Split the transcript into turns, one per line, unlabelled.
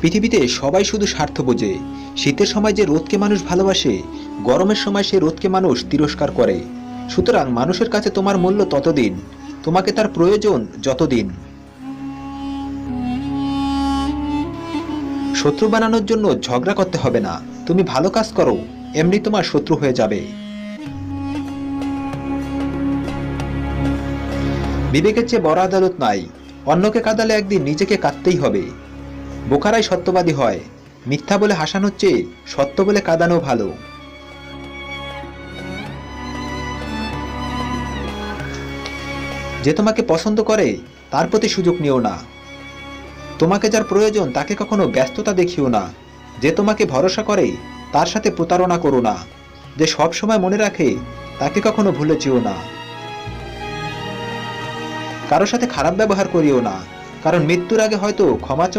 পৃথিবীতে সবাই শুধু স্বার্থ বোঝে। শীতের সময় যে রোদকে মানুষ ভালোবাসে, গরমের সময় সেই রোদকে মানুষ তিরস্কার করে। সুতরাং মানুষের কাছে তোমার মূল্য ততদিন, তোমাকে তার প্রয়োজন যতদিন। শত্রু বানানোর জন্য ঝগড়া করতে হবে না, তুমি ভালো কাজ করো, এমনি তোমার শত্রু হয়ে যাবে। বিবেকের চেয়ে বড় আদালত নাই, অন্যকে কাঁদালে একদিন নিজেকে কাঁদতেই হবে। বোকারাই সত্যবাদী হয়, মিথ্যা বলে হাসানোর চেয়ে সত্য বলে কাঁদানো ভালো। যে তোমাকে পছন্দ করে তার প্রতি সুযোগ নিও না। তোমাকে যার প্রয়োজন তাকে কখনো ব্যস্ততা দেখিও না। যে তোমাকে ভরসা করে তার সাথে প্রতারণা করো না। যে সব সময় মনে রাখে তাকে কখনো ভুলে যেও না। কারোর সাথে খারাপ ব্যবহার করিও না, কারণ মৃত্যুর আগে হয়তো ক্ষমা চাওয়া